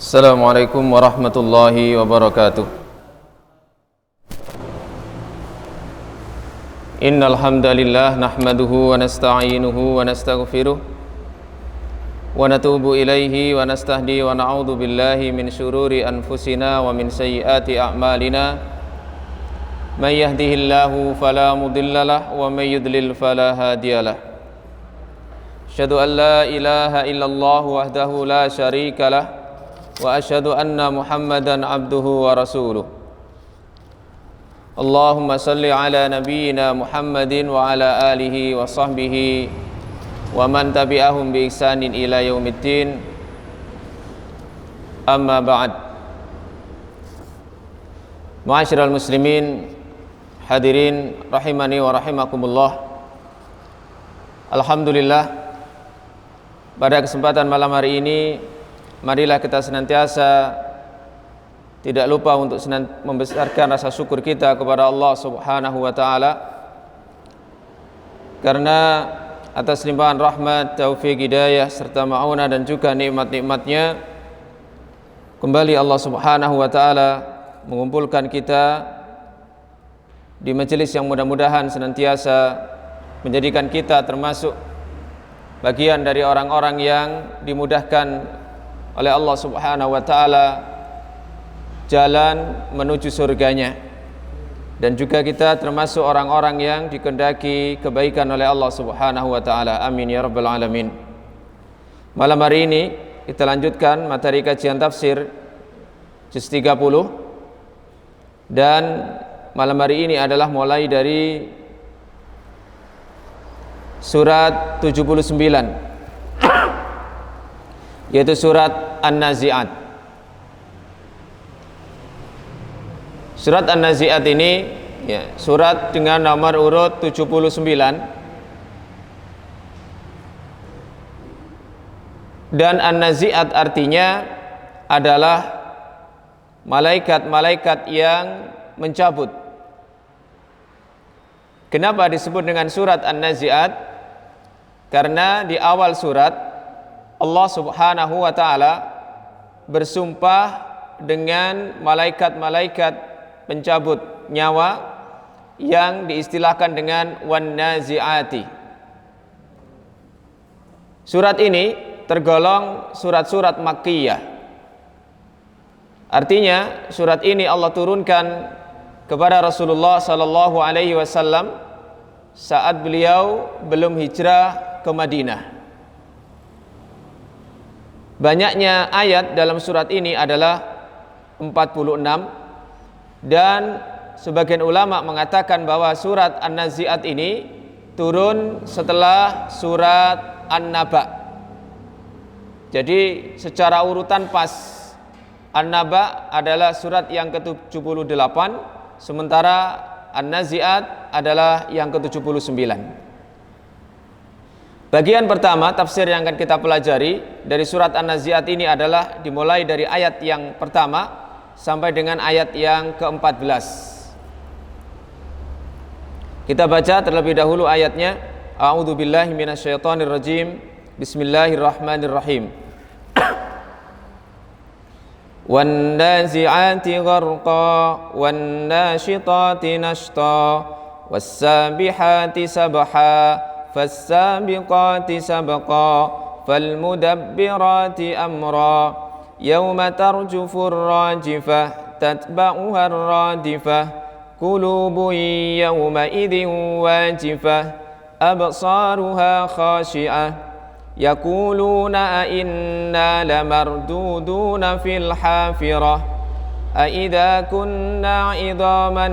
Assalamualaikum warahmatullahi wabarakatuh. Innal hamdalillah nahmaduhu wa nasta'inuhu wa nastaghfiruh wa natubu ilaihi wa nastahdi wa na'udzu billahi min syururi anfusina wa min sayyiati a'malina. May yahdihillahu fala mudhillalah wa may yudlil fala hadiyalah. Asyhadu an la ilaha illallah wahdahu la syarikalah wa asyhadu anna Muhammadan abduhu wa rasuluh. Allahumma salli ala nabiyyina Muhammadin wa ala alihi wa sahbihi wa man tabi'ahum bi ihsanin ila yaumiddin. Amma ba'd. Ma'asyiral muslimin, hadirin rahimani wa rahimakumullah. Alhamdulillah, pada kesempatan malam hari ini marilah kita senantiasa tidak lupa untuk membesarkan rasa syukur kita kepada Allah Subhanahu wa taala, karena atas limpahan rahmat, taufik, hidayah serta ma'unah dan juga nikmat-nikmatnya kembali Allah Subhanahu wa taala mengumpulkan kita di majelis yang mudah-mudahan senantiasa menjadikan kita termasuk bagian dari orang-orang yang dimudahkan oleh Allah Subhanahu wa taala jalan menuju surganya, dan juga kita termasuk orang-orang yang dikehendaki kebaikan oleh Allah Subhanahu wa taala. Amin ya rabbal alamin. Malam hari ini kita lanjutkan materi kajian tafsir juz 30, dan malam hari ini adalah mulai dari surat 79, yaitu surat An-Nazi'at. Surat An-Nazi'at ini surat dengan nomor urut 79, dan An-Nazi'at artinya adalah malaikat-malaikat yang mencabut. Kenapa disebut dengan surat An-Nazi'at? Karena di awal surat Allah Subhanahu wa taala bersumpah dengan malaikat-malaikat pencabut nyawa yang diistilahkan dengan wan-nazi'ati. Surat ini tergolong surat-surat Makkiyah. Artinya surat ini Allah turunkan kepada Rasulullah sallallahu alaihi wasallam saat beliau belum hijrah ke Madinah. Banyaknya ayat dalam surat ini adalah 46, dan sebagian ulama mengatakan bahwa surat An-Nazi'at ini turun setelah surat An-Naba. Jadi secara urutan pas, An-Naba adalah surat yang ke-78, sementara An-Nazi'at adalah yang ke-79. Bagian pertama tafsir yang akan kita pelajari dari surat An-Nazi'at ini adalah dimulai dari ayat yang pertama sampai dengan ayat yang ke-14. Kita baca terlebih dahulu ayatnya. A'udzubillahi minasyaitonirrajim. Bismillahirrahmanirrahim. Wan-nazi'ati gharqa wan-nashitati nashta was-sabihati sabha فالسابقات سبقا فالمدبرات أمرا يوم ترجف الراجفة تتبعها الرادفة قلوب يومئذ واجفة أبصارها خاشعة يقولون أئنا لمردودون في الحافرة أئذا كنا عظاما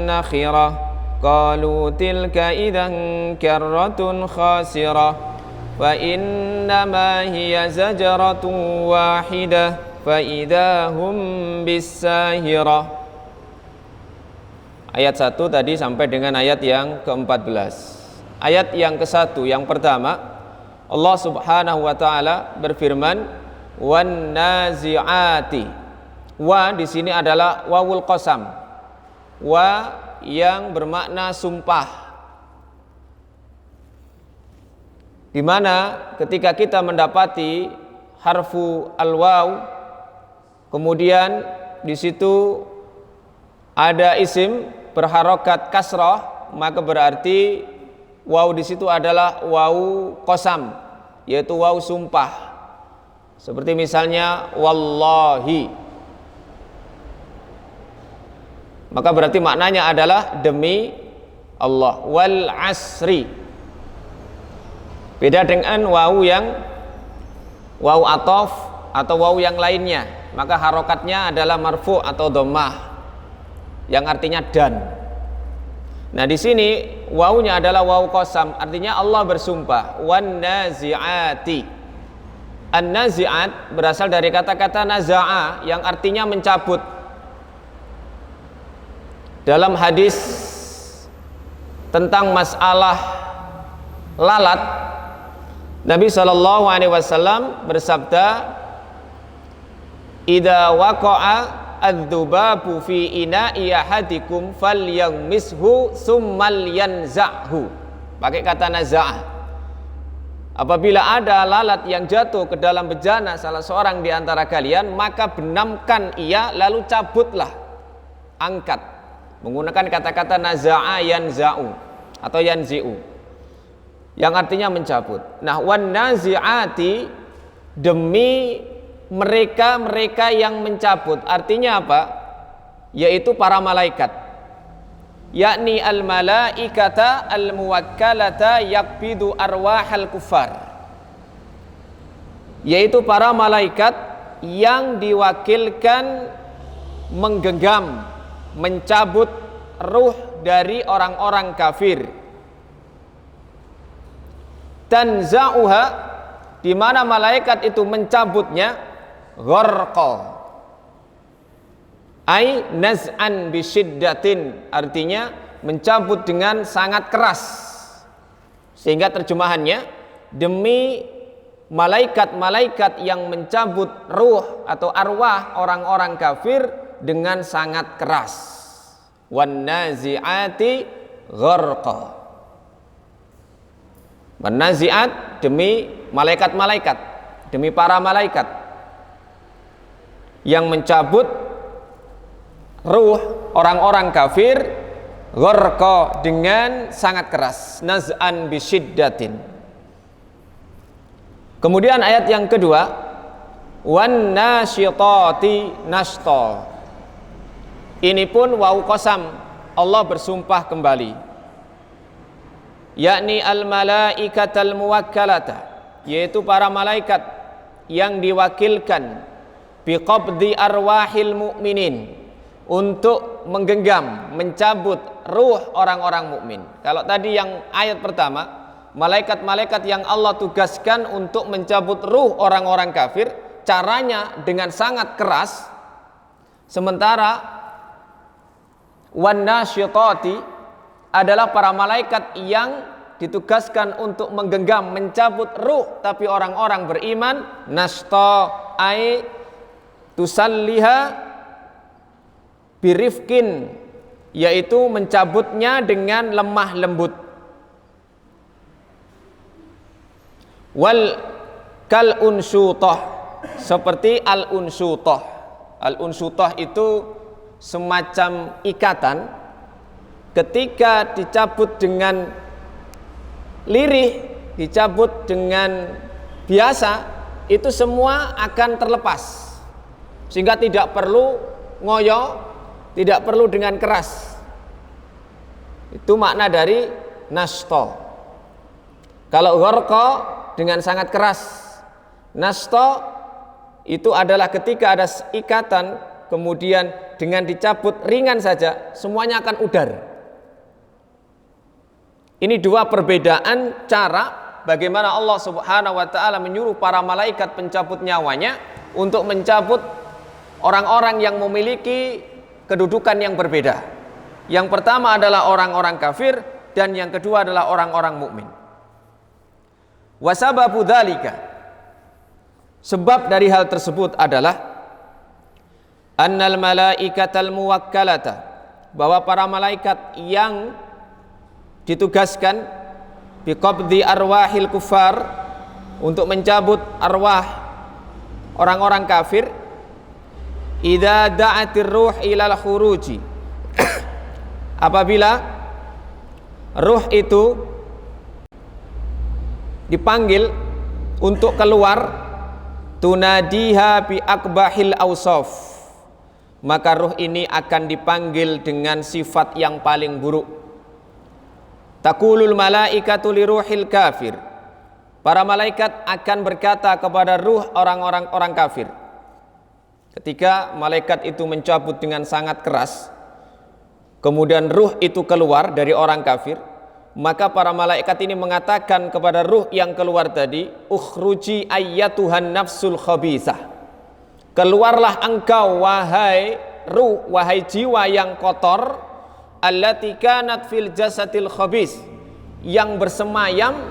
نخرة قالوا تلك إذا كرة خاسرة فإنما هي زجرة واحدة فإذا هم بالساهرة. Ayat 1 tadi sampai dengan ayat yang ke-14. Ayat yang ke-1 yang pertama, Allah Subhanahu wa taala berfirman wan nazi'ati. Wa di sini adalah wawul qasam. Wa yang bermakna sumpah, di mana ketika kita mendapati harfu al-waw kemudian di situ ada isim berharokat kasrah, maka berarti waw di situ adalah waw qasam, yaitu waw sumpah. Seperti misalnya wallahi, maka berarti maknanya adalah demi Allah. Wal asri, beda dengan waw yang waw atof atau waw yang lainnya, maka harokatnya adalah marfu atau dhammah yang artinya dan. Nah di sini wawnya adalah waw qasam, artinya Allah bersumpah. Wan nazi'ati, an nazi'at berasal dari kata-kata naza'a yang artinya mencabut. Dalam hadis tentang masalah lalat, Nabi SAW bersabda, idza waqa'a adzubabu fi ina'i ahadikum falyaghmishu tsummal yanza'hu. Pakai kata naza'ah. Apabila ada lalat yang jatuh ke dalam bejana salah seorang di antara kalian, maka benamkan ia lalu cabutlah, angkat, menggunakan kata-kata naza'a yanza'u atau yanzi'u yang artinya mencabut. Nah, wan nazi'ati, demi mereka yang mencabut, artinya apa? Yaitu para malaikat, yakni al malaikata al muwakkalata yakbidu arwahal kufar, yaitu para malaikat yang diwakilkan menggenggam, mencabut ruh dari orang-orang kafir. Tanza'uha, di mana malaikat itu mencabutnya, gharqa, ai naz'an bisyiddatin, artinya mencabut dengan sangat keras. Sehingga terjemahannya, demi malaikat-malaikat yang mencabut ruh atau arwah orang-orang kafir dengan sangat keras. Wan nazi'ati gharqa. Wan nazi'at, demi malaikat-malaikat, demi para malaikat yang mencabut ruh orang-orang kafir, gharqa, dengan sangat keras, naz'an bisyiddatin. Kemudian ayat yang kedua, wan nasyitati nashta. Ini pun waw qasam, Allah bersumpah kembali, yakni al malaikatal muwakkalata, yaitu para malaikat yang diwakilkan biqabdi arwahil mu'minin, untuk menggenggam, mencabut ruh orang-orang mukmin. Kalau tadi yang ayat pertama, malaikat-malaikat yang Allah tugaskan untuk mencabut ruh orang-orang kafir, caranya dengan sangat keras. Sementara wan nasyitati adalah para malaikat yang ditugaskan untuk menggenggam, mencabut ruh tapi orang-orang beriman. Nashta ai tusalliha birifkin, yaitu mencabutnya dengan lemah lembut. Wal kal unsyutah, seperti al unsyutah. Al unsyutah itu semacam ikatan, ketika dicabut dengan lirih, dicabut dengan biasa, itu semua akan terlepas, sehingga tidak perlu ngoyo, tidak perlu dengan keras. Itu makna dari nashta. Kalau gharqa dengan sangat keras, nashta itu adalah ketika ada ikatan, kemudian dengan dicabut ringan saja, semuanya akan udar. Ini dua perbedaan cara bagaimana Allah Subhanahu wa ta'ala menyuruh para malaikat pencabut nyawanya untuk mencabut orang-orang yang memiliki kedudukan yang berbeda. Yang pertama adalah orang-orang kafir, dan yang kedua adalah orang-orang mukmin. Wasababu dzalika, sebab dari hal tersebut adalah annal malaikatal muwakkalata, bahwa para malaikat yang ditugaskan biqabdi arwahil kufar, untuk mencabut arwah orang-orang kafir, idza da'atir ruh ilal khuruji, apabila ruh itu dipanggil untuk keluar, tunadiha bi akbahil awsaf, maka ruh ini akan dipanggil dengan sifat yang paling buruk. Taqulul malaikatu li ruhil kafir, para malaikat akan berkata kepada ruh orang kafir. Ketika malaikat itu mencabut dengan sangat keras, kemudian ruh itu keluar dari orang kafir, maka para malaikat ini mengatakan kepada ruh yang keluar tadi, ukhruji ayyatuhan nafsul khabithah, keluarlah engkau wahai ruh, wahai jiwa yang kotor, allati kanat fil jasadil khabith, yang bersemayam,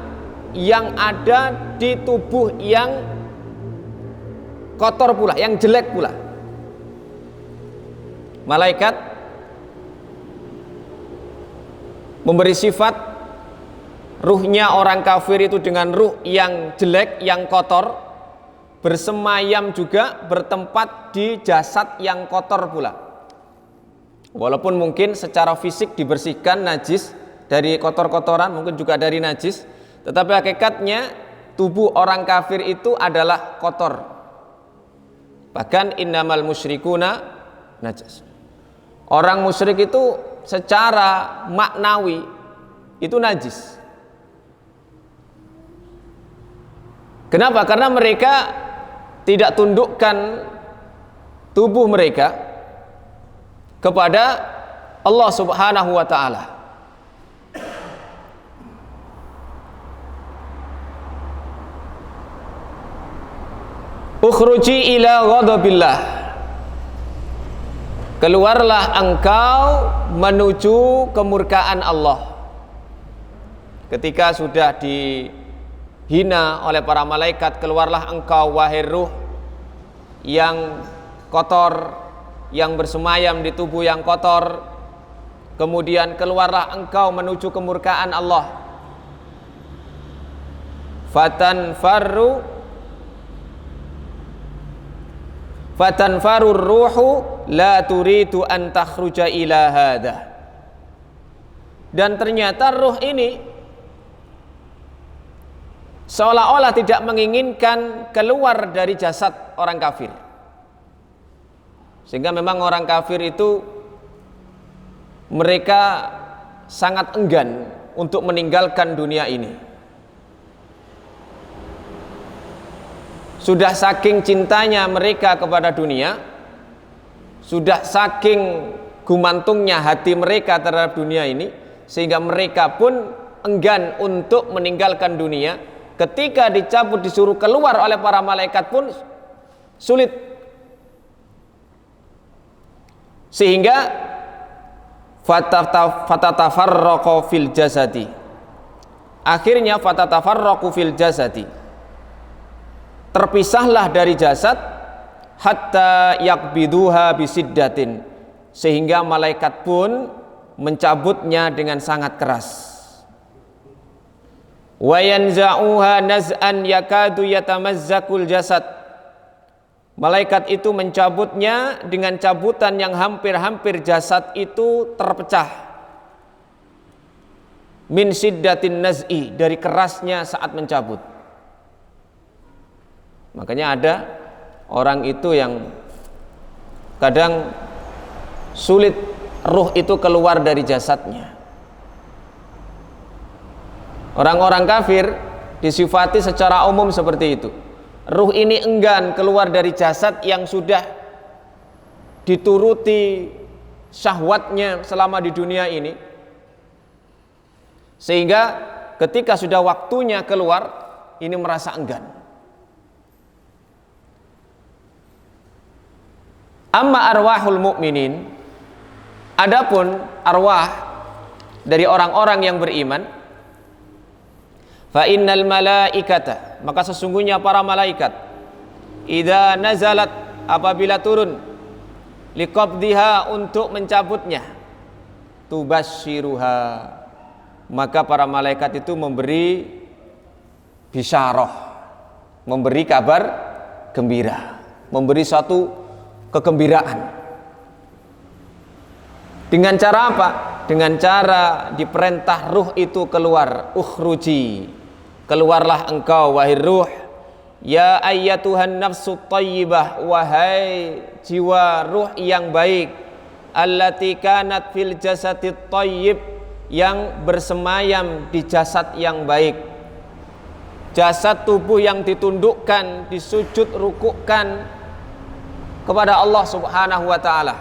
yang ada di tubuh yang kotor pula, yang jelek pula. Malaikat memberi sifat ruhnya orang kafir itu dengan ruh yang jelek, yang kotor, bersemayam juga, bertempat di jasad yang kotor pula. Walaupun mungkin secara fisik dibersihkan najis dari kotor-kotoran, mungkin juga dari najis, tetapi hakikatnya tubuh orang kafir itu adalah kotor. Bahkan innamal musyrikuna najas, orang musyrik itu secara maknawi itu najis. Kenapa? Karena mereka tidak tundukkan tubuh mereka kepada Allah Subhanahu wa ta'ala. Ukhruji ila ghadabillah, keluarlah engkau menuju kemurkaan Allah. Ketika sudah dihina oleh para malaikat, keluarlah engkau wahai ruh yang kotor, yang bersemayam di tubuh yang kotor, kemudian keluarlah engkau menuju kemurkaan Allah. Fatanfarur ruhu la turidu an takhruja ila hadha, dan ternyata ruh ini seolah-olah tidak menginginkan keluar dari jasad orang kafir. Sehingga memang orang kafir itu mereka sangat enggan untuk meninggalkan dunia ini. Sudah saking cintanya mereka kepada dunia, sudah saking gumantungnya hati mereka terhadap dunia ini, sehingga mereka pun enggan untuk meninggalkan dunia. Ketika dicabut, disuruh keluar oleh para malaikat pun sulit. Sehingga fatatafarraqu fil jasadi, akhirnya fatatafarraqu fil jasadi, terpisahlah dari jasad, hatta yakbiduha bisiddatin, sehingga malaikat pun mencabutnya dengan sangat keras. Wa yanza'uha naz'an yakadu yatamazzakul jasad, malaikat itu mencabutnya dengan cabutan yang hampir-hampir jasad itu terpecah. Min siddatin naz'i, dari kerasnya saat mencabut. Makanya ada orang itu yang kadang sulit ruh itu keluar dari jasadnya. Orang-orang kafir disifati secara umum seperti itu. Ruh ini enggan keluar dari jasad yang sudah dituruti syahwatnya selama di dunia ini, sehingga ketika sudah waktunya keluar, ini merasa enggan. Amma arwahul mu'minin, adapun arwah dari orang-orang yang beriman, fa innal malaikata, maka sesungguhnya para malaikat, idza nazalat, apabila turun, liqabdiha, untuk mencabutnya, tubasyiruha, maka para malaikat itu memberi bisyarah, memberi kabar gembira, memberi suatu kegembiraan. Dengan cara apa? Dengan cara diperintah ruh itu keluar. Ukhruji, keluarlah engkau wahai ruh. Ya ayyatuhan nafsu thayyibah, wahai jiwa ruh yang baik. Allati kanat fil jasadit thayyib, yang bersemayam di jasad yang baik. Jasad tubuh yang ditundukkan, disujud rukukkan kepada Allah Subhanahu wa ta'ala.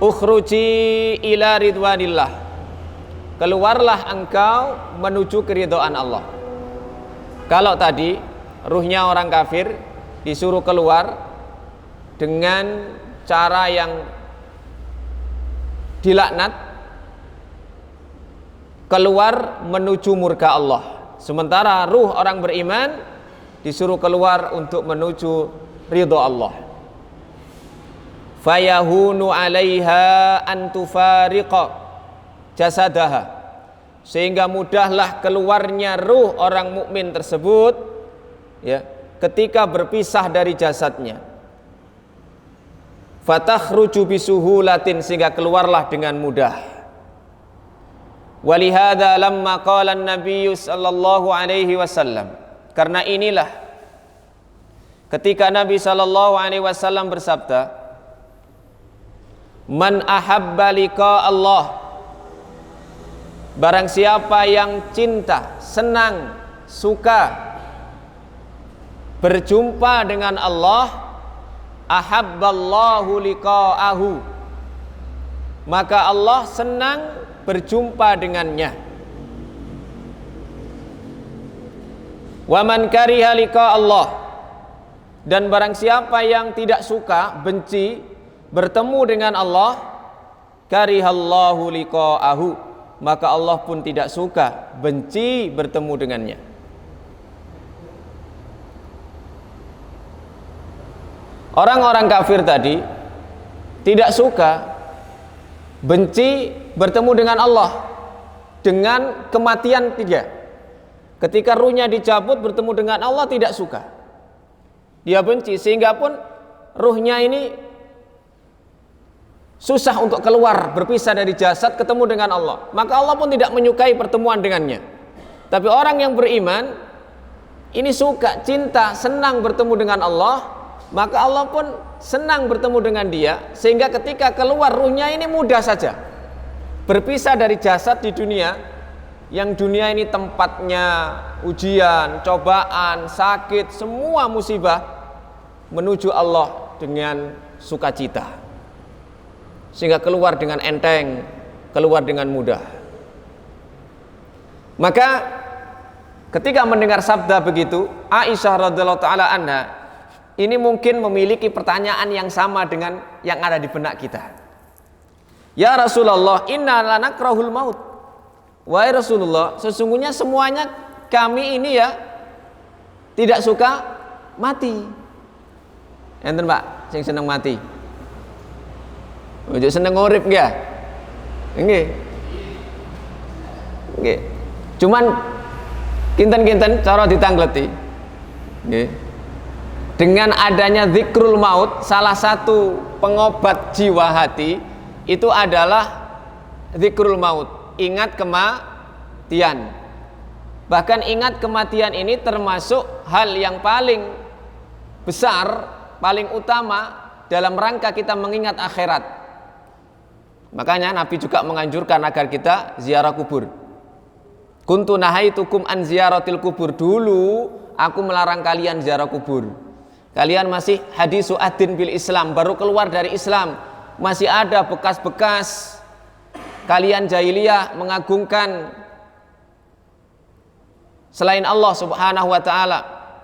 Ukhruji ila ridwanillah, keluarlah engkau menuju keridhaan Allah. Kalau tadi ruhnya orang kafir disuruh keluar dengan cara yang dilaknat, keluar menuju murka Allah. Sementara ruh orang beriman disuruh keluar untuk menuju ridha Allah. Fayahunu 'alaiha an tufariqa jasadaha, sehingga mudahlah keluarnya ruh orang mukmin tersebut ya ketika berpisah dari jasadnya. Fatakhruju bisuhulatin, sehingga keluarlah dengan mudah. Walihada lamma qala an-nabiy sallallahu alaihi wasallam, karena inilah ketika Nabi sallallahu alaihi wasallam bersabda, man ahabba liqa Allah, barang siapa yang cinta, senang, suka berjumpa dengan Allah, ahabballahu liqa'ahu, maka Allah senang berjumpa dengannya. Wa man kariha liqa Allah, dan barang siapa yang tidak suka, benci bertemu dengan Allah, karihallahu liqa'ahu, maka Allah pun tidak suka, benci bertemu dengannya. Orang-orang kafir tadi tidak suka, benci bertemu dengan Allah dengan kematian tiga. Ketika ruhnya dicabut bertemu dengan Allah tidak suka, dia benci, sehingga pun ruhnya ini susah untuk keluar, berpisah dari jasad, ketemu dengan Allah. Maka Allah pun tidak menyukai pertemuan dengannya. Tapi orang yang beriman ini suka, cinta, senang bertemu dengan Allah, maka Allah pun senang bertemu dengan dia, sehingga ketika keluar ruhnya ini mudah saja. Berpisah dari jasad di dunia, yang dunia ini tempatnya ujian, cobaan, sakit, semua musibah, menuju Allah dengan sukacita, sehingga keluar dengan enteng, keluar dengan mudah. Maka ketika mendengar sabda begitu, Aisyah radhiyallahu taala anha ini mungkin memiliki pertanyaan yang sama dengan yang ada di benak kita. Ya Rasulullah, inna lanakrahul maut. Wahai Rasulullah, sesungguhnya semuanya kami ini ya tidak suka mati. Enten Pak, sing seneng mati. Ojo seneng urip nggih. Nggih. Nggih. Cuman kinten-kinten cara ditangleti. Nggih. Dengan adanya zikrul maut, salah satu pengobat jiwa hati itu adalah zikrul maut, ingat kematian. Bahkan ingat kematian ini termasuk hal yang paling besar, paling utama dalam rangka kita mengingat akhirat. Makanya Nabi juga menganjurkan agar kita ziarah kubur. Kuntu nahaitukum an ziyaratil kubur, dulu aku melarang kalian ziarah kubur. Kalian masih hadisu adin bil Islam, baru keluar dari Islam, masih ada bekas-bekas kalian jahiliyah mengagungkan selain Allah Subhanahu wa taala,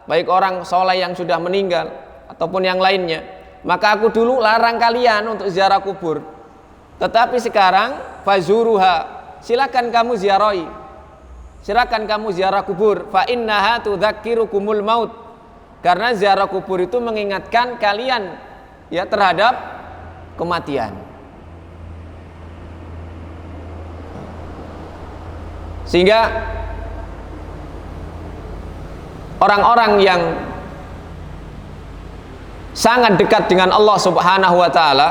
baik orang soleh yang sudah meninggal ataupun yang lainnya. Maka aku dulu larang kalian untuk ziarah kubur. Tetapi sekarang fazuruha, silakan kamu ziarahi, silakan kamu ziarah kubur. Fa innaha tudzakirukumul maut, karena ziarah kubur itu mengingatkan kalian ya terhadap kematian. Sehingga orang-orang yang sangat dekat dengan Allah Subhanahu wa taala,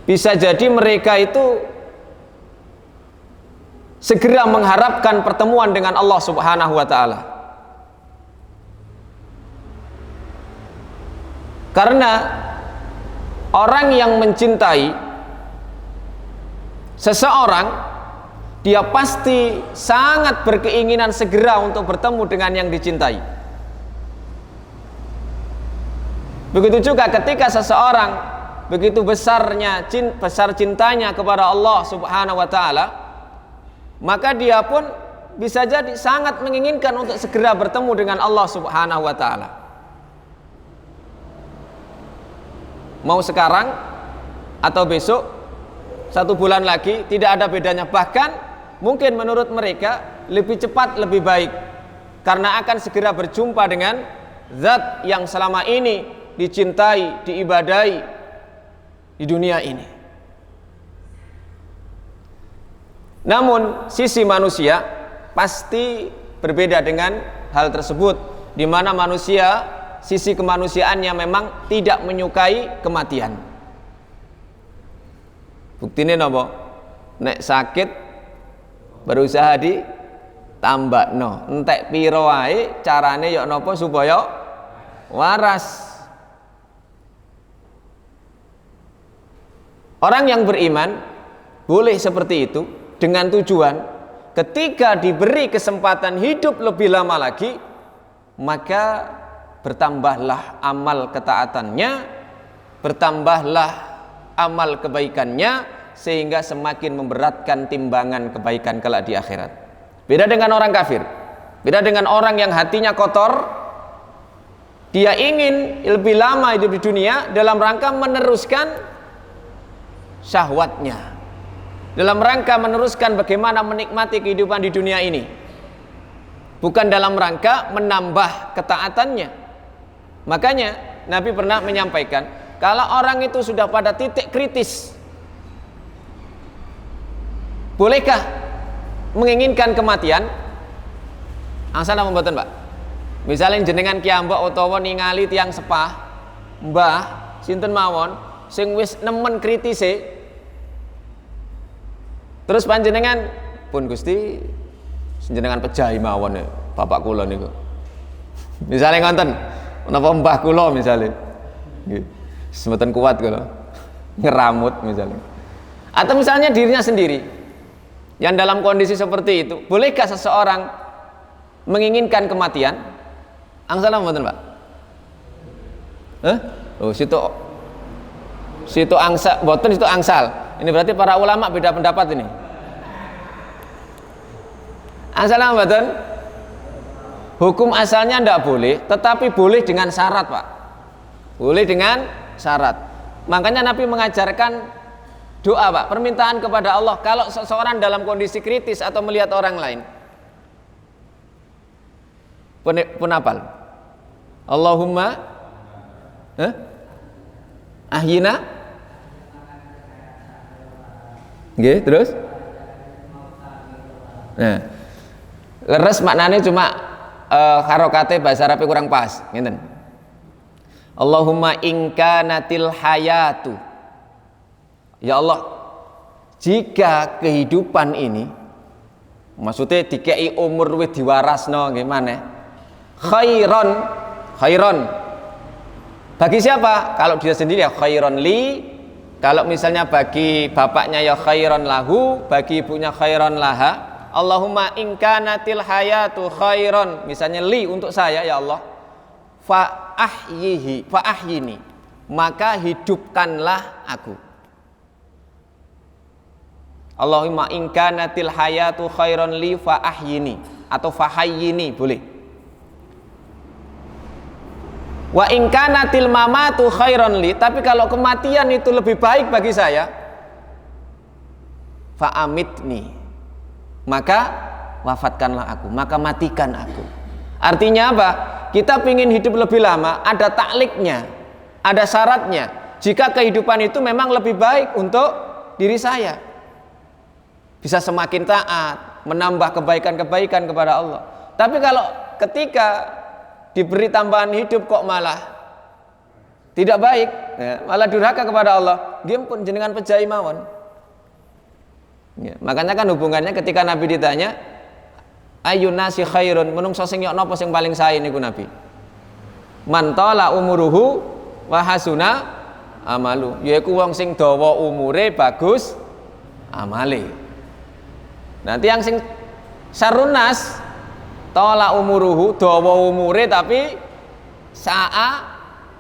bisa jadi mereka itu segera mengharapkan pertemuan dengan Allah Subhanahu wa taala. Karena orang yang mencintai seseorang, dia pasti sangat berkeinginan segera untuk bertemu dengan yang dicintai. Begitu juga ketika seseorang begitu besar cintanya kepada Allah Subhanahu wa taala, maka dia pun bisa jadi sangat menginginkan untuk segera bertemu dengan Allah Subhanahu wa taala. Mau sekarang atau besok, 1 bulan lagi, tidak ada bedanya. Bahkan mungkin menurut mereka lebih cepat lebih baik, karena akan segera berjumpa dengan zat yang selama ini dicintai, diibadai di dunia ini. Namun sisi manusia pasti berbeda dengan hal tersebut, di mana manusia sisi kemanusiaannya memang tidak menyukai kematian. Buktinya napa? Nek sakit berusaha ditambah no, entek piro wae carane ya napa supaya waras. Orang yang beriman boleh seperti itu dengan tujuan ketika diberi kesempatan hidup lebih lama lagi, maka bertambahlah amal ketaatannya, bertambahlah amal kebaikannya, sehingga semakin memberatkan timbangan kebaikan kelak di akhirat. Beda dengan orang kafir, beda dengan orang yang hatinya kotor. Dia ingin lebih lama hidup di dunia dalam rangka meneruskan syahwatnya, dalam rangka meneruskan bagaimana menikmati kehidupan di dunia ini, bukan dalam rangka menambah ketaatannya. Makanya Nabi pernah menyampaikan, kalau orang itu sudah pada titik kritis, bolehkah menginginkan kematian? Angsal apa mboten, Pak? Misalnya jenengan kiambak utawa ningali tiang sepah, mbah sinten mawon sing wis nemen kritise, terus panjenengan pun Gusti jenengan pejahi mawon ya bapak kula niku. Misalnya ngonten, menapa mbah kula misalnya nggih semboten kuat kula ngeramut misalnya, atau misalnya dirinya sendiri yang dalam kondisi seperti itu, bolehkah seseorang menginginkan kematian? Angsal mboten, Pak? Oh, situ angsal, mboten situ angsal. Ini berarti para ulama beda pendapat ini. Angsal mboten? Hukum asalnya tidak boleh, tetapi boleh dengan syarat, Pak. Boleh dengan syarat. Makanya Nabi mengajarkan doa, Pak, permintaan kepada Allah kalau seseorang dalam kondisi kritis atau melihat orang lain. Pun hafal. Allahumma ahyina. Nggih, terus? Nah, leres maknanya cuma harokate bahasa Arab kurang pas, ngeten. Allahumma in kanatil hayatu. Ya Allah, jika kehidupan ini, maksudnya dikei umur wis diwarasno gimana? Khairon. Bagi siapa? Kalau dia sendiri ya khairon li. Kalau misalnya bagi bapaknya ya khairon lahu, bagi ibunya khairon laha. Allahumma in kanatil hayatu khairon, misalnya li untuk saya ya Allah, fa ahyini, maka hidupkanlah aku. Allahumma in kanatil hayatu khairon li fa ahyini, atau fa hayyini boleh. Wa in kanatil mamatu khairon li, tapi kalau kematian itu lebih baik bagi saya, fa amitni, maka wafatkanlah aku, maka matikan aku. Artinya apa? Kita ingin hidup lebih lama, ada takliknya, ada syaratnya. Jika kehidupan itu memang lebih baik untuk diri saya, bisa semakin taat, menambah kebaikan-kebaikan kepada Allah. Tapi kalau ketika diberi tambahan hidup kok malah tidak baik, ya, malah durhaka kepada Allah. Nggih pun jenengan pejahi mawon. Ya, makanya kan hubungannya ketika Nabi ditanya, ayyun nasi khairun, menungso sing yok napa sing paling sae niku Nabi. Man tala umuruhu wa hasuna amalu, yaiku wong sing dawa umure bagus amale. Nanti yang sing sarunas tala umuruhu, dawa umure tapi sa'a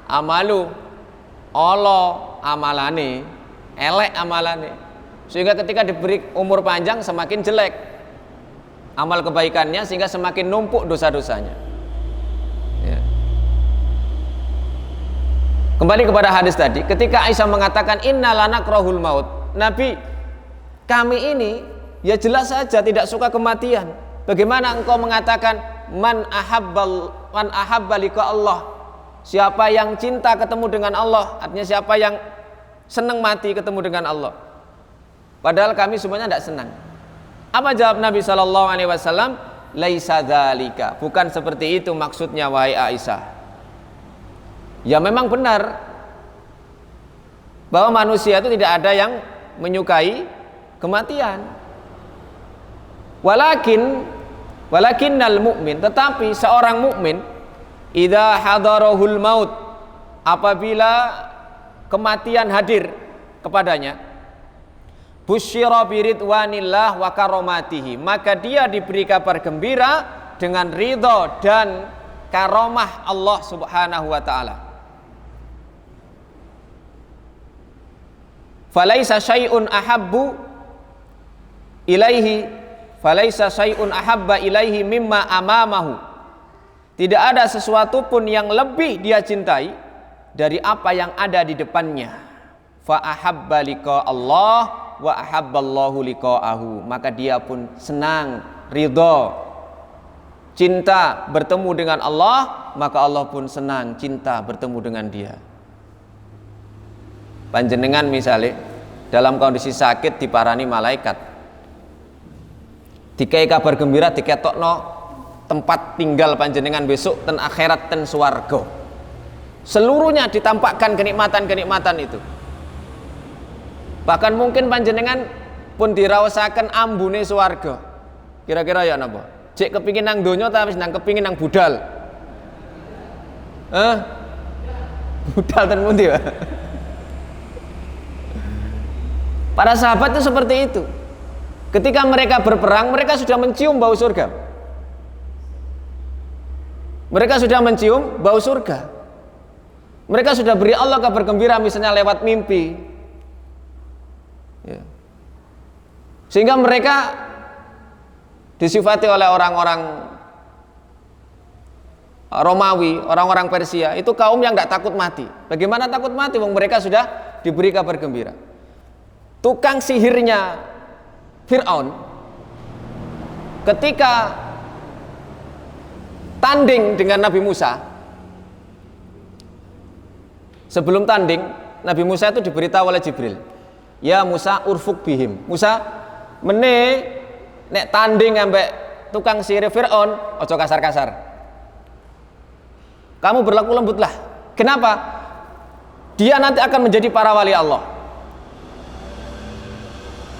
amalu, Allah amalane, elek amalane. Sehingga ketika diberi umur panjang semakin jelek amal kebaikannya, sehingga semakin numpuk dosa-dosanya. Ya. Kembali kepada hadis tadi, ketika Aisyah mengatakan inna lanakrahul maut, Nabi, kami ini ya jelas saja tidak suka kematian. Bagaimana engkau mengatakan man ahabba liqa Allah, siapa yang cinta ketemu dengan Allah, artinya siapa yang senang mati ketemu dengan Allah. Padahal kami semuanya tidak senang. Apa jawab Nabi SAW? Laisa dzalika, bukan seperti itu maksudnya wahai Aisyah. Ya memang benar bahwa manusia itu tidak ada yang menyukai kematian. Walakinnal mu'min, tetapi seorang mukmin idza hadarahul maut, apabila kematian hadir kepadanya, busyira biridwanillah wa karomatihi, maka dia diberi kabar gembira dengan ridho dan karomah Allah subhanahu wa ta'ala. Falaisa syai'un ahabbu ilaihi, falaisa syai'un ahabba ilaihi mimma amamahu, tidak ada sesuatu pun yang lebih dia cintai dari apa yang ada di depannya. Fa ahabba liqa Allah wa ahabballahu liqa'ahu, maka dia pun senang, ridho, cinta bertemu dengan Allah, maka Allah pun senang, cinta bertemu dengan dia. Panjenengan misalnya dalam kondisi sakit diparani malaikat, dikai kabar gembira, diketokno tempat tinggal panjenengan besok ten akhirat ten swarga, seluruhnya ditampakkan kenikmatan-kenikmatan itu. Bahkan mungkin panjenengan pun diraosaken ambune swarga. Kira-kira ya napa? Cek kepingin nang donya ta wis nang kepingin nang budal? Budal ten pundi, Pak? Para sahabat itu seperti itu. Ketika mereka berperang, mereka sudah mencium bau surga. Mereka sudah mencium bau surga. Mereka sudah beri Allah kabar gembira misalnya lewat mimpi. Ya. Sehingga mereka disifati oleh orang-orang Romawi, orang-orang Persia, itu kaum yang tidak takut mati. Bagaimana takut mati? Wong mereka sudah diberi kabar gembira. Tukang sihirnya Fir'aun ketika tanding dengan Nabi Musa, sebelum tanding Nabi Musa itu diberitahu oleh Jibril, ya Musa urfuk bihim, Musa nek tanding ambek tukang sihir Fir'aun ojo kasar-kasar, kamu berlaku lembutlah. Kenapa? Dia nanti akan menjadi para wali Allah.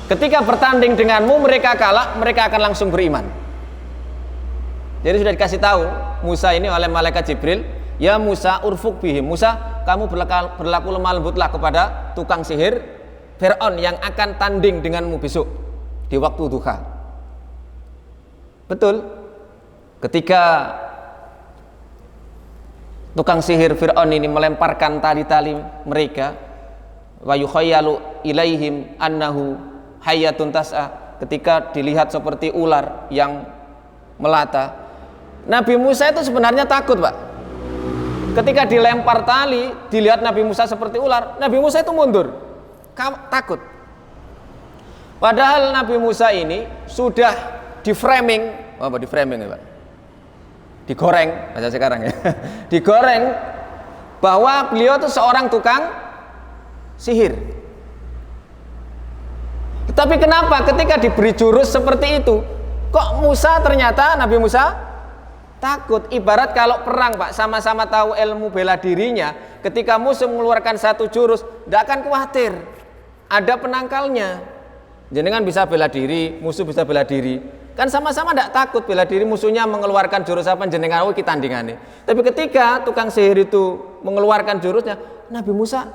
Ketika bertanding denganmu mereka kalah, mereka akan langsung beriman. Jadi sudah dikasih tahu Musa ini oleh malaikat Jibril, ya Musa urfuk bihim, Musa kamu berlaku lemah lembutlah kepada tukang sihir Fir'aun yang akan tanding denganmu besok di waktu duha. Betul, ketika tukang sihir Fir'aun ini melemparkan tali-tali mereka, wa yukhayyalu ilaihim annahu hayatun tas'a, ketika dilihat seperti ular yang melata, Nabi Musa itu sebenarnya takut, Pak. Ketika dilempar tali, dilihat Nabi Musa seperti ular, Nabi Musa itu mundur, takut. Padahal Nabi Musa ini sudah di framing, apa di framing ya, Pak? Digoreng, bahasa sekarang ya. Digoreng bahwa beliau itu seorang tukang sihir. Tapi kenapa ketika diberi jurus seperti itu, kok Musa ternyata Nabi Musa takut. Ibarat kalau perang Pak, sama-sama tahu ilmu bela dirinya, ketika musuh mengeluarkan satu jurus, tidak akan khawatir, ada penangkalnya. Jenengan bisa bela diri, musuh bisa bela diri, kan sama-sama tidak takut bela diri. Musuhnya mengeluarkan jurus apa, jenengan kita tandingannya. Tapi ketika tukang sihir itu mengeluarkan jurusnya, Nabi Musa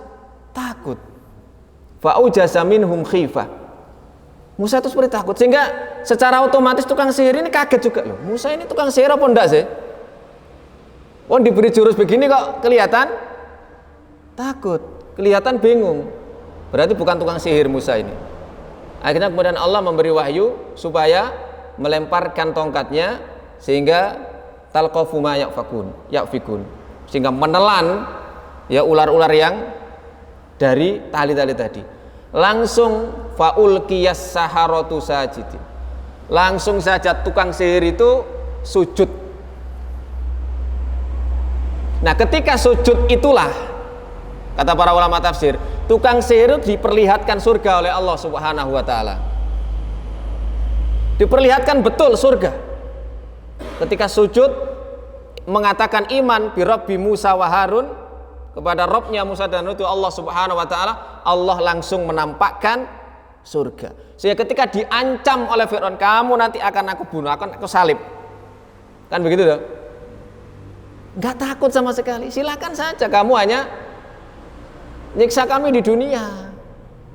takut. Fa'ujasa minhum khifah. Musa itu seperti takut, sehingga secara otomatis tukang sihir ini kaget juga. Loh, Musa ini tukang sihir apa enggak sih? Oh, diberi jurus begini kok kelihatan takut, kelihatan bingung. Berarti bukan tukang sihir Musa ini. Akhirnya kemudian Allah memberi wahyu supaya melemparkan tongkatnya sehingga talqafu ma yakfikun, sehingga menelan ya ular-ular yang dari tali-tali tadi. Langsung faulqiyas saharatu sajidin. Langsung saja tukang sihir itu sujud. Nah, ketika sujud itulah, kata para ulama tafsir, tukang sihir diperlihatkan surga oleh Allah Subhanahu wa taala. Diperlihatkan betul surga. Ketika sujud mengatakan iman bi Rabbi Musa wa Harun, kepada Robnya Musa dan itu Allah Subhanahu wa taala, Allah langsung menampakkan surga. Sehingga ketika diancam oleh Fir'aun, kamu nanti akan aku bunuh, akan aku salib, kan begitu loh. Enggak takut sama sekali. Silakan saja, kamu hanya nyiksa kami di dunia.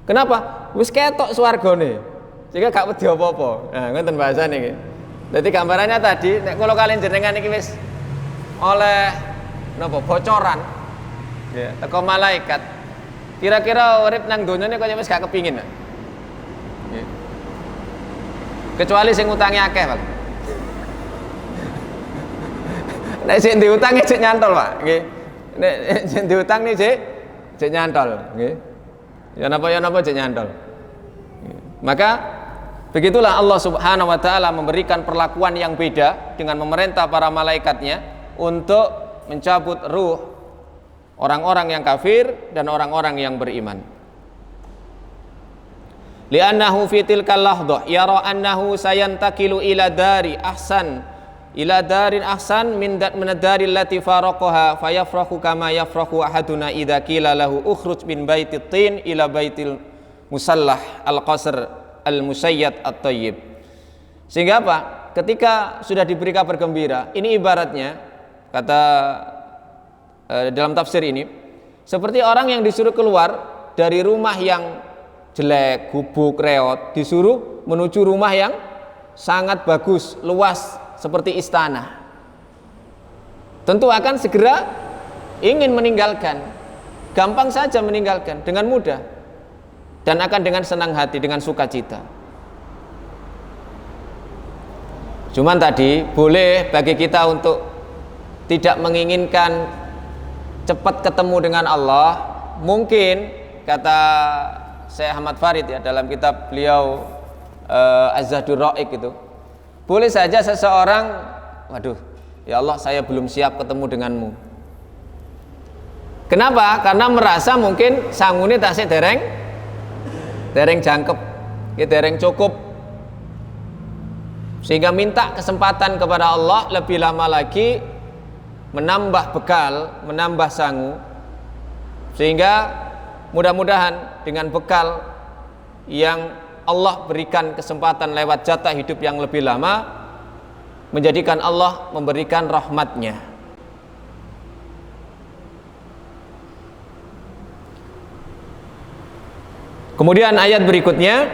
Kenapa? Wis ketok swargane, sehingga gak wedi apa-apa. Nah, ngoten bahasane iki. Dadi gambarannya tadi, nek kula kalian jenengan iki wis oleh napa bocoran ya, teko malaikat, kira-kira urip nang donya ini kaya wis gak kepingin ya. Kecuali sing utangi akeh Pak. Nek sing diutangi cek nyantol Pak, nggih. Nek sing diutang nih cek nyantol, nggih. Ya napa cek nyantol. Maka begitulah Allah Subhanahu wa taala memberikan perlakuan yang beda dengan memerintah para malaikatnya untuk mencabut ruh orang-orang yang kafir dan orang-orang yang beriman. Li'annahu fi tilkal lahdhah yara annahu sayantakilu ila darin ahsan min ad-dari allati faraqaha fayafrahu kama yafrahu ahaduna idza qila lahu ukhruj min baitit tin ila baitil musallah al-qasr al-musayyad at-tayyib. Sehingga apa? Ketika sudah diberi kabar gembira, ini ibaratnya kata dalam tafsir ini seperti orang yang disuruh keluar dari rumah yang jelek, gubuk, reot, disuruh menuju rumah yang sangat bagus, luas seperti istana. Tentu akan segera ingin meninggalkan, gampang saja meninggalkan dengan mudah, dan akan dengan senang hati, dengan sukacita. Cuman tadi boleh bagi kita untuk tidak menginginkan cepat ketemu dengan Allah. Mungkin kata Syekh Ahmad Farid ya dalam kitab beliau Az-Zadur Ra'iq itu, boleh saja seseorang, waduh ya Allah saya belum siap ketemu denganmu. Kenapa? Karena merasa mungkin sangune tasih dereng jangkep, ya dereng cukup, sehingga minta kesempatan kepada Allah lebih lama lagi, menambah bekal, menambah sangu, sehingga mudah-mudahan dengan bekal yang Allah berikan kesempatan lewat jatah hidup yang lebih lama, menjadikan Allah memberikan rahmatnya. Kemudian ayat berikutnya,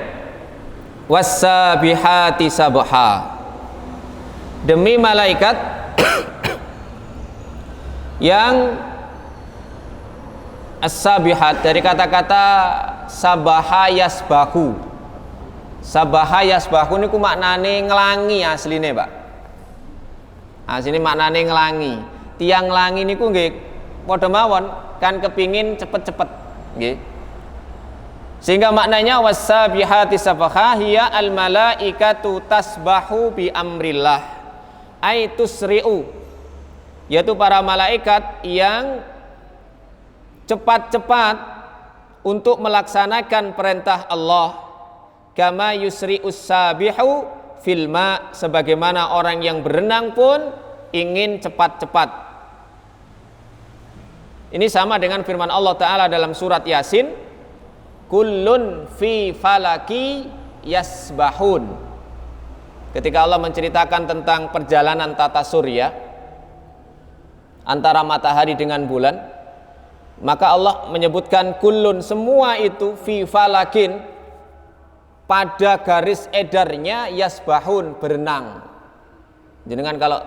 was-sabihati sabha, demi malaikat yang as-sabihat dari kata-kata sabaha yasbahu. Sabaha yasbahu niku maknane nglangi asline, Pak. Asline maknane nglangi. Tiang nglangi niku nggih padha mawon kan kepingin cepet-cepet, nggih. Sehingga maknanya was-sabihati sabha hiya al-malaikatu tasbahu bi amrillah ay tusri'u, yaitu para malaikat yang cepat-cepat untuk melaksanakan perintah Allah. Kama yusri'us sabihu fil ma, sebagaimana orang yang berenang pun ingin cepat-cepat. Ini sama dengan firman Allah Ta'ala dalam surat Yasin, kullun fi falaki yasbahun. Ketika Allah menceritakan tentang perjalanan tata surya antara matahari dengan bulan, maka Allah menyebutkan kullun, semua itu fi falakin, pada garis edarnya yasbahun, berenang. Jadi kalau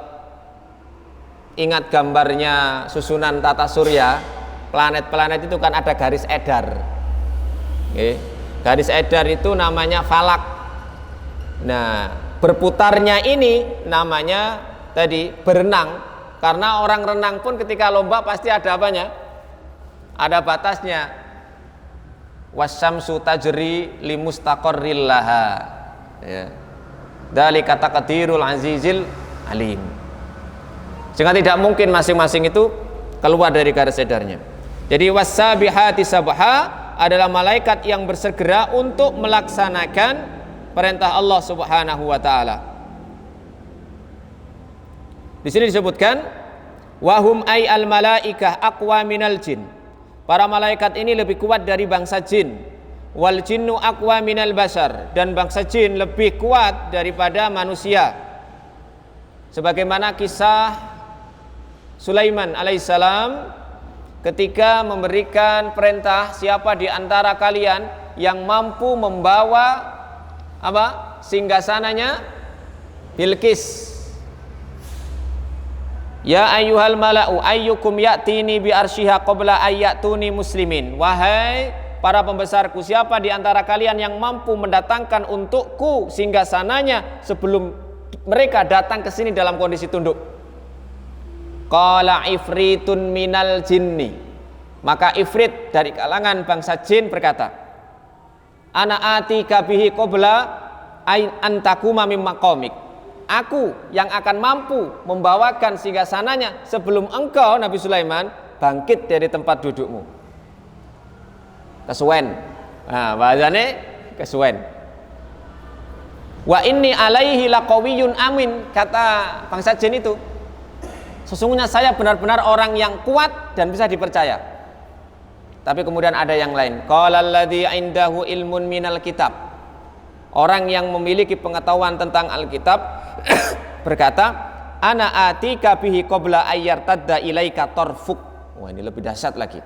ingat gambarnya susunan tata surya, planet-planet itu kan ada garis edar. Oke. Garis edar itu namanya falak. Nah, berputarnya ini namanya tadi berenang, karena orang renang pun ketika lomba pasti ada apanya? Ada batasnya. Wasyamsu tajri limustaqarril laha. Ya. Dzalika taqdirul azizil alim. Sehingga tidak mungkin masing-masing itu keluar dari garis edarnya. Jadi wassabihati sabha adalah malaikat yang bersegera untuk melaksanakan perintah Allah Subhanahu wa taala. Di sini disebutkan wahum ay al malaikah aqwa minal jin. Para malaikat ini lebih kuat dari bangsa jin. Wal jinnu aqwa minal bashar, dan bangsa jin lebih kuat daripada manusia. Sebagaimana kisah Sulaiman alaihissalam ketika memberikan perintah, siapa di antara kalian yang mampu membawa singgasananya Bilqis. Ya ayyuhal mala'u ayyukum ya'tini bi arsyiha qabla ayyatuni muslimin. Wahai para pembesarku, siapa di antara kalian yang mampu mendatangkan untukku singgasananya sebelum mereka datang ke sini dalam kondisi tunduk? Qala ifritun minal jinni. Maka ifrit dari kalangan bangsa jin berkata, ana atika bihi qabla an takuma mim maqamik. Aku yang akan mampu membawakan singgasananya sebelum engkau Nabi Sulaiman bangkit dari tempat dudukmu. Kesuwen. Nah, bahasane kesuwen. Wa inni alaihi laqawiyyun amin, kata bangsa jin itu. Sesungguhnya saya benar-benar orang yang kuat dan bisa dipercaya. Tapi kemudian ada yang lain. Qala alladzi indahu ilmun minal kitab. Orang yang memiliki pengetahuan tentang Alkitab berkata, ana atika bihi qabla ayyartadda ilaika tarfuk. Wah, ini lebih dahsyat lagi.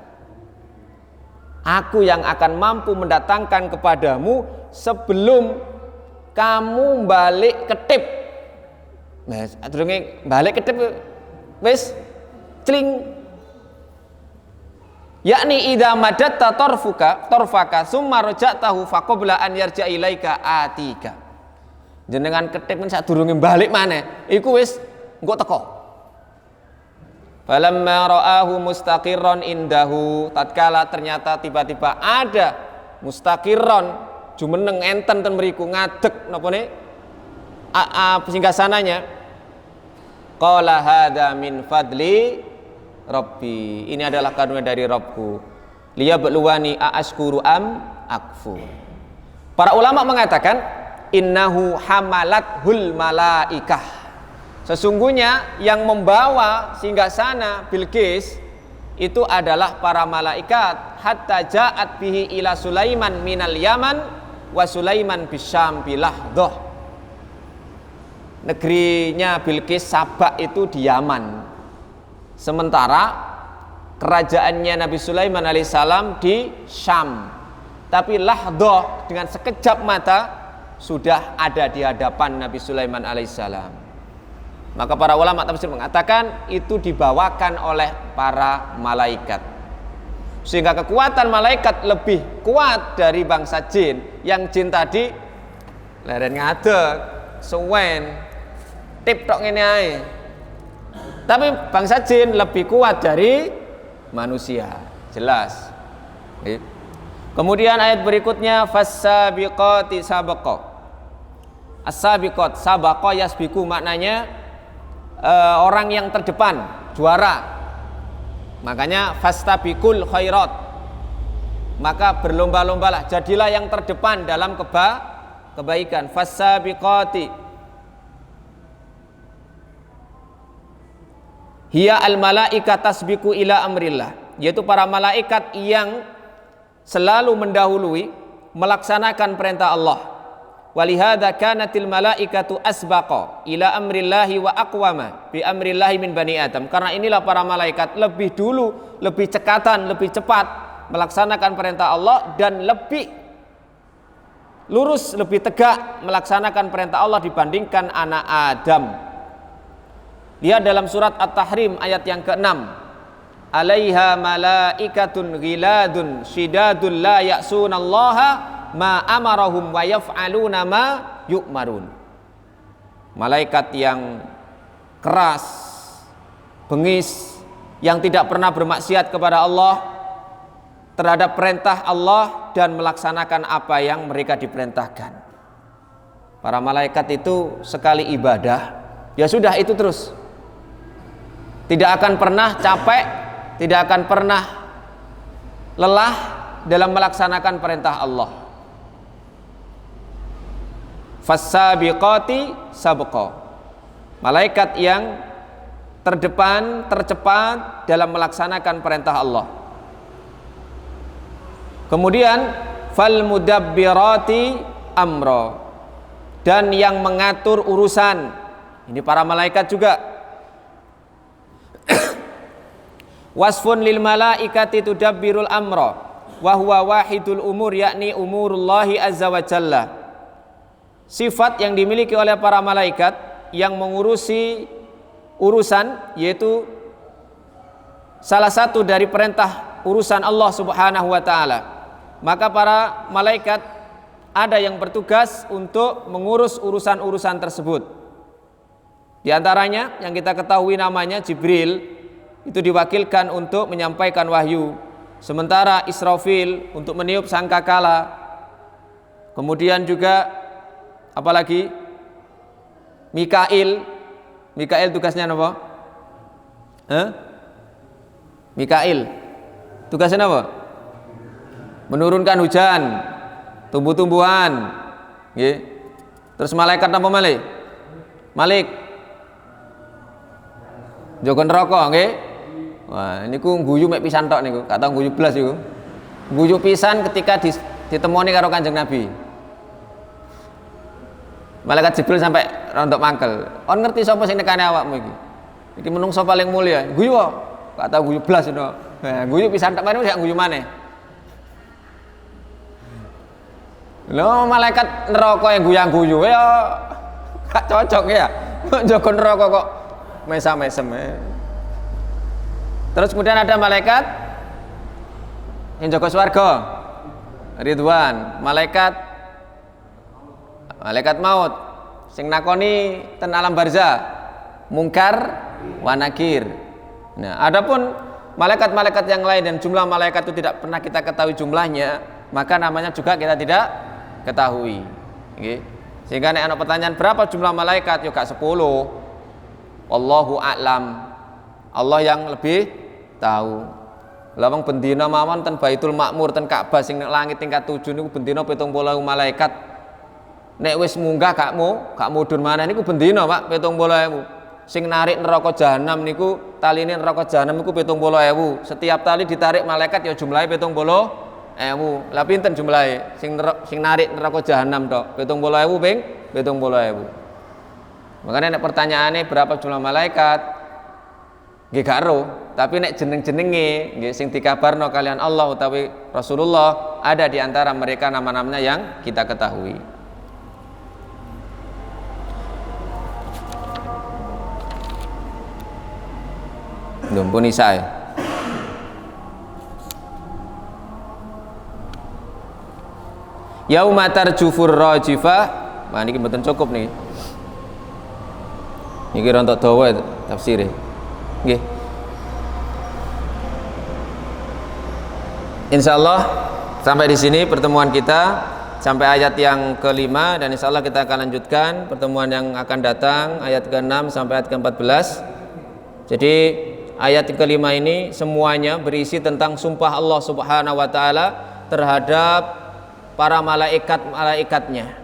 Aku yang akan mampu mendatangkan kepadamu sebelum kamu balik ketip. Nah, durunge balik ketip wis cling. Yakni idza madatta tarfaka summa raja'tahu faqabla an yarja ilaika atika. Jenengan ketip men sadurunge balik maneh iku wis engko teko. Falamma ra'ahu mustaqirran indahu, tatkala ternyata tiba-tiba ada mustaqirran jumeneng enten ten mriku ngadeg napa ne singgasananya. Qala hadza min fadli Rabbi, ini adalah karunia dari Rabbku. Liyabluwani a'ashkuru am akfur. Para ulama mengatakan innahu hamalathul malaikah. Sesungguhnya yang membawa singgasana Bilqis itu adalah para malaikat. Hatta ja'at bihi ila Sulaiman minal Yaman wa Sulaiman bisyam bilahdoh. Negerinya Bilqis Sabak itu di Yaman. Sementara kerajaannya Nabi Sulaiman alaihissalam di Syam. Tapi lahdoh, dengan sekejap mata sudah ada di hadapan Nabi Sulaiman alaihissalam. Maka para ulama tafsir mengatakan itu dibawakan oleh para malaikat. Sehingga kekuatan malaikat lebih kuat dari bangsa jin. Yang jin tadi leren ngadeg, suwen, tip tok ngene ae. Tapi bangsa jin lebih kuat dari manusia, jelas. Kemudian ayat berikutnya fas-sabiqati sabqa. As-sabiqat, sabaqa yasbiqu, maknanya orang yang terdepan, juara. Makanya fastabiqul khairat. Maka berlomba-lombalah, jadilah yang terdepan dalam kebaikan. Fas-sabiqati hiya al malaika tasbiqu ila amrillah, yaitu para malaikat yang selalu mendahului melaksanakan perintah Allah. Walihada kanatil malaikatu asbaqa ila amrillahi wa aqwama bi amrillahi min bani Adam. Karena inilah para malaikat lebih dulu, lebih cekatan, lebih cepat melaksanakan perintah Allah dan lebih lurus, lebih tegak melaksanakan perintah Allah dibandingkan anak Adam. Lihat dalam surat At-Tahrim ayat yang ke-6. Alaiha malaikatun ghiladun shidadun la ya'sunallaha ma amarahum wa yaf'aluna ma yu'marun. Malaikat yang keras, bengis, yang tidak pernah bermaksiat kepada Allah, terhadap perintah Allah dan melaksanakan apa yang mereka diperintahkan. Para malaikat itu sekali ibadah, ya sudah itu terus. Tidak akan pernah capek, tidak akan pernah lelah dalam melaksanakan perintah Allah. Fassabiqati sabqa, malaikat yang terdepan, tercepat dalam melaksanakan perintah Allah. Kemudian fal mudabbirati amra, dan yang mengatur urusan. Ini para malaikat juga. Wasfun lil malaikati tudabbirul amra wa huwa wahidul umur, yakni umurullahi azza wa jalla. Sifat yang dimiliki oleh para malaikat yang mengurusi urusan, yaitu salah satu dari perintah urusan Allah Subhanahu wa taala. Maka para malaikat ada yang bertugas untuk mengurus urusan-urusan tersebut. Di antaranya yang kita ketahui namanya Jibril, itu diwakilkan untuk menyampaikan wahyu. Sementara Israfil untuk meniup sangkakala. Kemudian juga apalagi Mikail tugasnya apa? Mikail tugasnya apa? Menurunkan hujan, tumbuh-tumbuhan. Terus malaikat apa Malik? Malik Jogo neraka nggih. Wah, niku guyu mek pisan tok niku, gak tau guyu blas iku. Guyu pisan ketika ditemoni karo Kanjeng Nabi. Malaikat Jibril sampai rontok mangkel. On ngerti sapa sing nekane awakmu iki? Iki menungso paling mulia. Guyu kok, gak tau guyu blas itu. Nah, guyu pisan tok meneh gak guyu maneh. Lho, malaikat neraka yang guyang-guyu ya gak cocok ya. Jogo neraka kok mesam-mesem. Terus kemudian ada malaikat yang jaga swarga, Ridwan, malaikat maut sing nakoni ten alam barzah, mungkar wa nakir. Nah, adapun malaikat-malaikat yang lain dan jumlah malaikat itu tidak pernah kita ketahui jumlahnya, maka namanya juga kita tidak ketahui. Okay. Sehingga nek ana pertanyaan berapa jumlah malaikat, yo gak 10. Wallahu a'lam. Allah yang lebih tahu. Lawang bendina mawon ten Baitul Makmur ten Ka'bah sing nek langit tingkat 7 niku bendina 70.000 malaikat. Nek wis munggah gak mudhun maneh niku bendina Pak 70.000. Sing narik neraka jahanam niku taline neraka jahanam niku 70.000. Setiap tali ditarik malaikat ya jumlahe 70.000. Lah pinten jumlahe sing narik neraka jahanam tok? 70.000 ping 70.000. Makanya nek pertanyaane berapa jumlah malaikat? Nggih gak ero, tapi nek jeneng-jenenge nggih sing dikabarno kalian Allah utawi Rasulullah ada di antara mereka nama-namanya yang kita ketahui. Numpuni saya. Yauma tarjufur rajifah. Nah niki mboten cukup nih. Niki rontok dawa tafsire. Nggih. Insyaallah sampai di sini pertemuan kita sampai ayat yang ke-5 dan insyaallah kita akan lanjutkan pertemuan yang akan datang ayat ke-6 sampai ayat ke-14. Jadi ayat ke-5 ini semuanya berisi tentang sumpah Allah Subhanahu wa taala terhadap para malaikat-malaikatnya.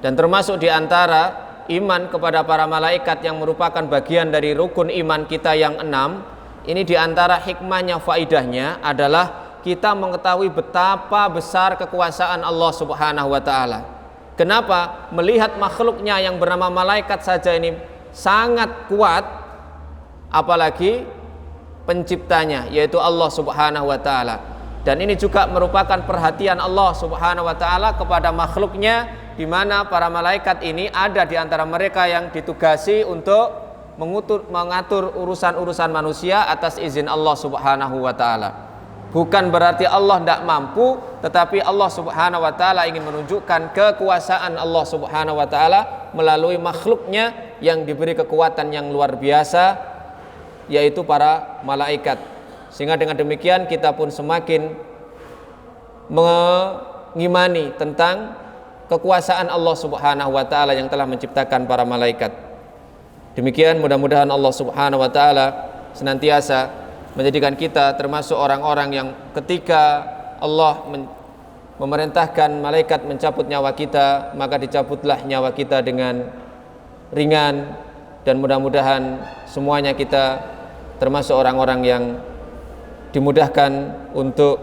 Dan termasuk di antara iman kepada para malaikat yang merupakan bagian dari rukun iman kita yang 6, ini diantara hikmahnya, faidahnya adalah kita mengetahui betapa besar kekuasaan Allah Subhanahu wa Ta'ala. Kenapa? Melihat makhluknya yang bernama malaikat saja ini sangat kuat, apalagi penciptanya yaitu Allah Subhanahu wa Ta'ala. Dan ini juga merupakan perhatian Allah Subhanahu wa Ta'ala kepada makhluknya, di mana para malaikat ini ada di antara mereka yang ditugasi untuk mengatur urusan-urusan manusia atas izin Allah Subhanahu wa Ta'ala. Bukan berarti Allah tidak mampu, tetapi Allah Subhanahu wa Ta'ala ingin menunjukkan kekuasaan Allah Subhanahu wa Ta'ala melalui makhluknya yang diberi kekuatan yang luar biasa, yaitu para malaikat. Sehingga dengan demikian kita pun semakin mengimani tentang kekuasaan Allah Subhanahu wa Ta'ala yang telah menciptakan para malaikat. Demikian, mudah-mudahan Allah Subhanahu wa Ta'ala senantiasa menjadikan kita termasuk orang-orang yang ketika Allah memerintahkan malaikat mencabut nyawa kita, maka dicabutlah nyawa kita dengan ringan. Dan mudah-mudahan semuanya kita termasuk orang-orang yang dimudahkan untuk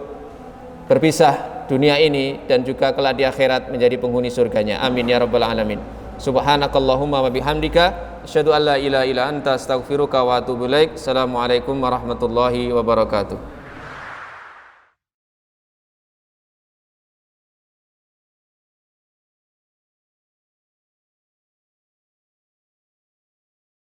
berpisah dunia ini dan juga kelak di akhirat menjadi penghuni surganya. Amin ya rabbal alamin. Subhanakallahumma wa bihamdika asyhadu an la ilaha illa anta astaghfiruka wa atubu ilaik. Assalamualaikum warahmatullahi wabarakatuh.